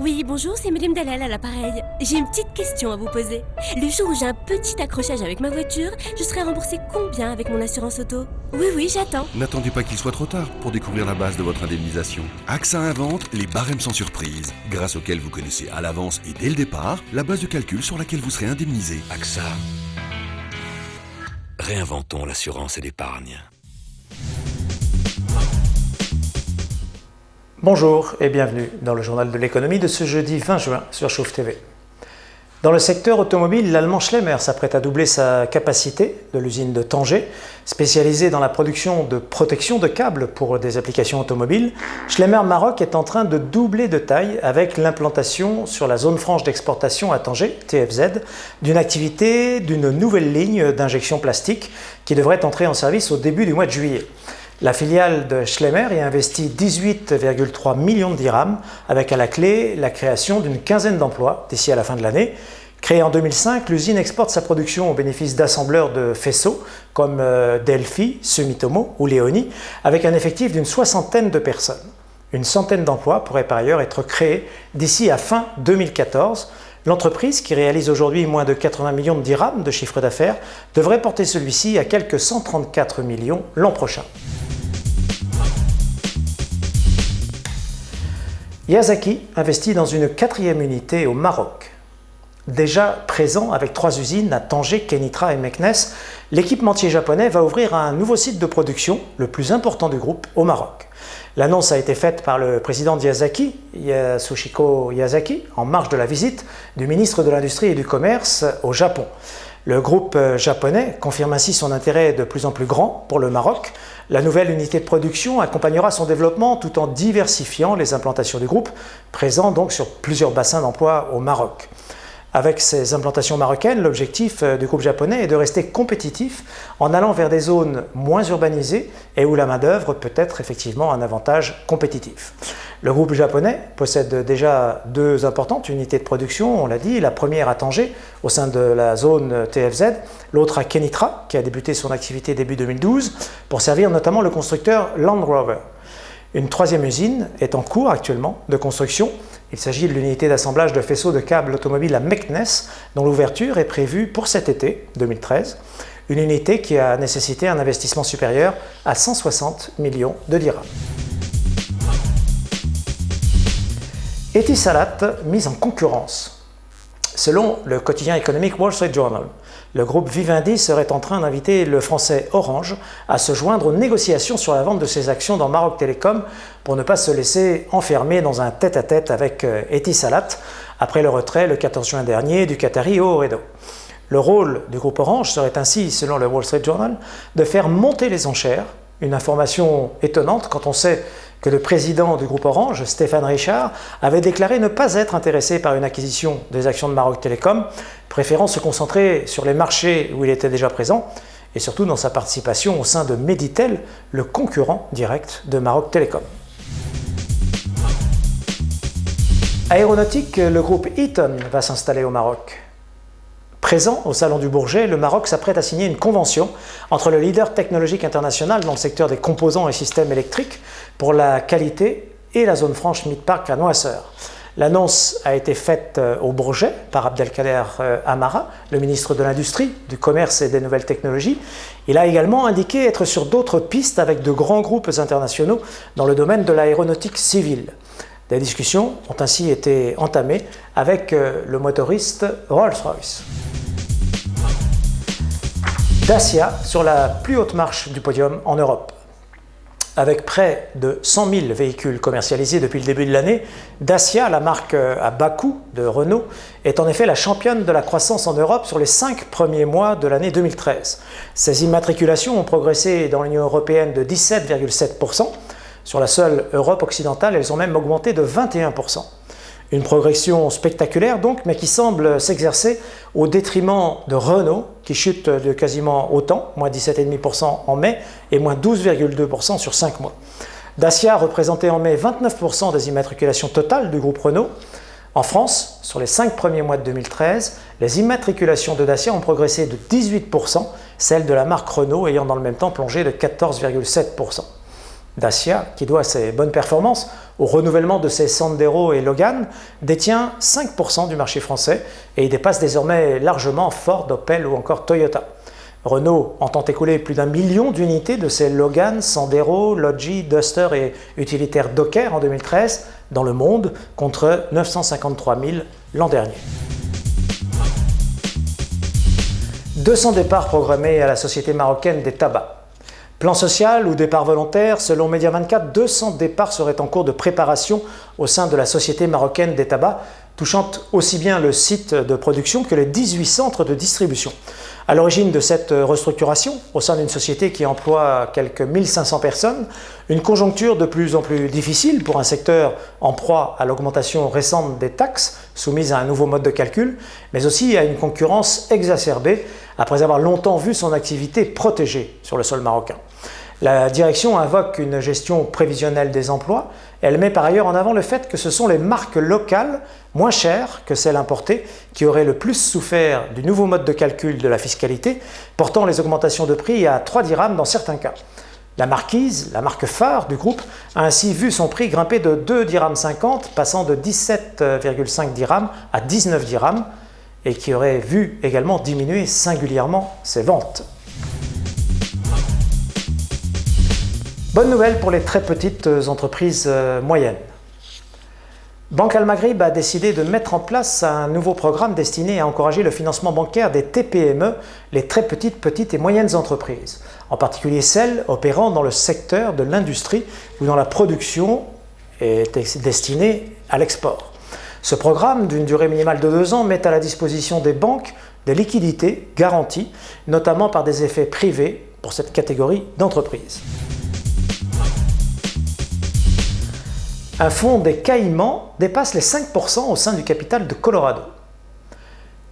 Oui, bonjour, c'est Madame Dalal à l'appareil. J'ai une petite question à vous poser. Le jour où j'ai un petit accrochage avec ma voiture, je serai remboursée combien avec mon assurance auto? Oui, j'attends. N'attendez pas qu'il soit trop tard pour découvrir la base de votre indemnisation. AXA invente les barèmes sans surprise, grâce auxquels vous connaissez à l'avance et dès le départ la base de calcul sur laquelle vous serez indemnisé. AXA. Réinventons l'assurance et l'épargne. Bonjour et bienvenue dans le journal de l'économie de ce jeudi 20 juin sur Chauffe TV. Dans le secteur automobile, l'allemand Schlemmer s'apprête à doubler sa capacité de l'usine de Tanger. Spécialisée dans la production de protection de câbles pour des applications automobiles, Schlemmer Maroc est en train de doubler de taille avec l'implantation sur la zone franche d'exportation à Tanger, TFZ, d'une activité d'une nouvelle ligne d'injection plastique qui devrait entrer en service au début du mois de juillet. La filiale de Schlemmer y investit 18,3 millions de dirhams avec à la clé la création d'une quinzaine d'emplois d'ici à la fin de l'année. Créée en 2005, l'usine exporte sa production au bénéfice d'assembleurs de faisceaux comme Delphi, Sumitomo ou Leoni avec un effectif d'une soixantaine de personnes. Une centaine d'emplois pourraient par ailleurs être créés d'ici à fin 2014. L'entreprise, qui réalise aujourd'hui moins de 80 millions de dirhams de chiffre d'affaires, devrait porter celui-ci à quelques 134 millions l'an prochain. Yazaki investit dans une quatrième unité au Maroc. Déjà présent avec 3 usines à Tanger, Kenitra et Meknes, l'équipementier japonais va ouvrir un nouveau site de production, le plus important du groupe, au Maroc. L'annonce a été faite par le président de Yazaki, Yasuhiko Yazaki, en marge de la visite du ministre de l'Industrie et du Commerce au Japon. Le groupe japonais confirme ainsi son intérêt de plus en plus grand pour le Maroc. La nouvelle unité de production accompagnera son développement tout en diversifiant les implantations du groupe, présent donc sur plusieurs bassins d'emploi au Maroc. Avec ces implantations marocaines, l'objectif du groupe japonais est de rester compétitif en allant vers des zones moins urbanisées et où la main-d'œuvre peut être effectivement un avantage compétitif. Le groupe japonais possède déjà 2 importantes unités de production, on l'a dit, la première à Tanger, au sein de la zone TFZ, l'autre à Kenitra, qui a débuté son activité début 2012, pour servir notamment le constructeur Land Rover. Une 3e usine est en cours actuellement de construction. Il s'agit de l'unité d'assemblage de faisceaux de câbles automobiles à Meknes, dont l'ouverture est prévue pour cet été 2013. Une unité qui a nécessité un investissement supérieur à 160 millions de dirhams. Etisalat mise en concurrence. Selon le quotidien économique Wall Street Journal, le groupe Vivendi serait en train d'inviter le français Orange à se joindre aux négociations sur la vente de ses actions dans Maroc Télécom pour ne pas se laisser enfermer dans un tête-à-tête avec Etisalat après le retrait le 14 juin dernier du Qatari Ooredoo. Le rôle du groupe Orange serait ainsi, selon le Wall Street Journal, de faire monter les enchères, une information étonnante quand on sait que le président du groupe Orange, Stéphane Richard, avait déclaré ne pas être intéressé par une acquisition des actions de Maroc Télécom, préférant se concentrer sur les marchés où il était déjà présent et surtout dans sa participation au sein de Meditel, le concurrent direct de Maroc Télécom. Aéronautique, le groupe Eaton va s'installer au Maroc. Présent au Salon du Bourget, le Maroc s'apprête à signer une convention entre le leader technologique international dans le secteur des composants et systèmes électriques pour la qualité et la zone franche Midpark à Noisseur. L'annonce a été faite au Bourget par Abdelkader Amara, le ministre de l'Industrie, du Commerce et des Nouvelles Technologies. Il a également indiqué être sur d'autres pistes avec de grands groupes internationaux dans le domaine de l'aéronautique civile. Des discussions ont ainsi été entamées avec le motoriste Rolls-Royce. Dacia sur la plus haute marche du podium en Europe. Avec près de 100 000 véhicules commercialisés depuis le début de l'année, Dacia, la marque à bas coût de Renault, est en effet la championne de la croissance en Europe sur les 5 premiers mois de l'année 2013. Ces immatriculations ont progressé dans l'Union européenne de 17,7%. Sur la seule Europe occidentale, elles ont même augmenté de 21%. Une progression spectaculaire donc, mais qui semble s'exercer au détriment de Renault, qui chute de quasiment autant, moins 17,5% en mai et moins 12,2% sur 5 mois. Dacia représentait en mai 29% des immatriculations totales du groupe Renault. En France, sur les 5 premiers mois de 2013, les immatriculations de Dacia ont progressé de 18%, celles de la marque Renault ayant dans le même temps plongé de 14,7%. Dacia, qui doit ses bonnes performances au renouvellement de ses Sandero et Logan, détient 5% du marché français et il dépasse désormais largement Ford, Opel ou encore Toyota. Renault entend écouler plus d'1 million d'unités de ses Logan, Sandero, Logi, Duster et utilitaires Docker en 2013 dans le monde, contre 953 000 l'an dernier. 200 départs programmés à la Société marocaine des tabacs. Plan social ou départ volontaire, selon Média24, 200 départs seraient en cours de préparation au sein de la Société marocaine des tabacs, touchant aussi bien le site de production que les 18 centres de distribution. À l'origine de cette restructuration, au sein d'une société qui emploie quelques 1500 personnes, une conjoncture de plus en plus difficile pour un secteur en proie à l'augmentation récente des taxes, soumises à un nouveau mode de calcul, mais aussi à une concurrence exacerbée, après avoir longtemps vu son activité protégée sur le sol marocain. La direction invoque une gestion prévisionnelle des emplois. Elle met par ailleurs en avant le fait que ce sont les marques locales, moins chères que celles importées, qui auraient le plus souffert du nouveau mode de calcul de la fiscalité, portant les augmentations de prix à 3 dirhams dans certains cas. La Marquise, la marque phare du groupe, a ainsi vu son prix grimper de 2,50 dirhams, passant de 17,5 dirhams à 19 dirhams, et qui aurait vu également diminuer singulièrement ses ventes. Bonne nouvelle pour les très petites entreprises moyennes. Banque Al Maghrib a décidé de mettre en place un nouveau programme destiné à encourager le financement bancaire des TPME, les très petites et moyennes entreprises, en particulier celles opérant dans le secteur de l'industrie ou dans la production est destinée à l'export. Ce programme, d'une durée minimale de 2 ans, met à la disposition des banques des liquidités garanties, notamment par des effets privés pour cette catégorie d'entreprises. Un fonds des Caïmans dépasse les 5% au sein du capital de Colorado.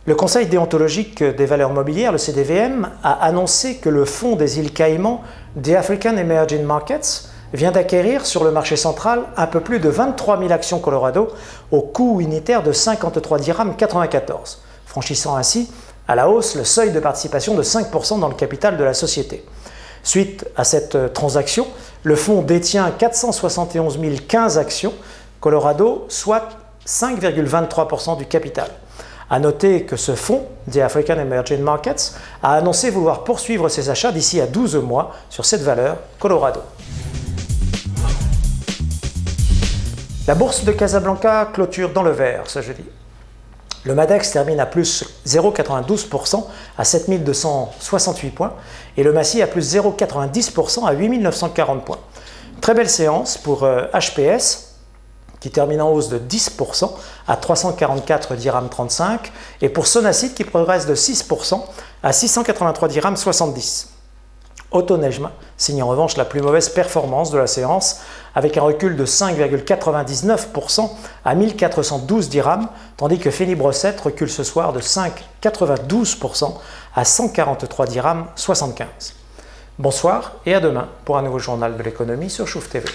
Le Conseil déontologique des valeurs mobilières, le CDVM, a annoncé que le fonds des îles Caïmans, The African Emerging Markets, vient d'acquérir sur le marché central un peu plus de 23 000 actions Colorado au coût unitaire de 53 dirhams 94, franchissant ainsi à la hausse le seuil de participation de 5% dans le capital de la société. Suite à cette transaction, le fonds détient 471 015 actions Colorado, soit 5,23% du capital. A noter que ce fonds, The African Emerging Markets, a annoncé vouloir poursuivre ses achats d'ici à 12 mois sur cette valeur Colorado. La bourse de Casablanca clôture dans le vert ce jeudi. Le Madex termine à plus 0,92% à 7 268 points et le Massy à plus 0,90% à 8 940 points. Très belle séance pour HPS qui termine en hausse de 10% à 344 dirhams 35 et pour Sonacid qui progresse de 6% à 683 dirhams 70. Autonejma signe en revanche la plus mauvaise performance de la séance avec un recul de 5,99% à 1412 dirhams, tandis que Feni Brossette recule ce soir de 5,92% à 143 dirhams 75. Bonsoir et à demain pour un nouveau journal de l'économie sur Chouf TV.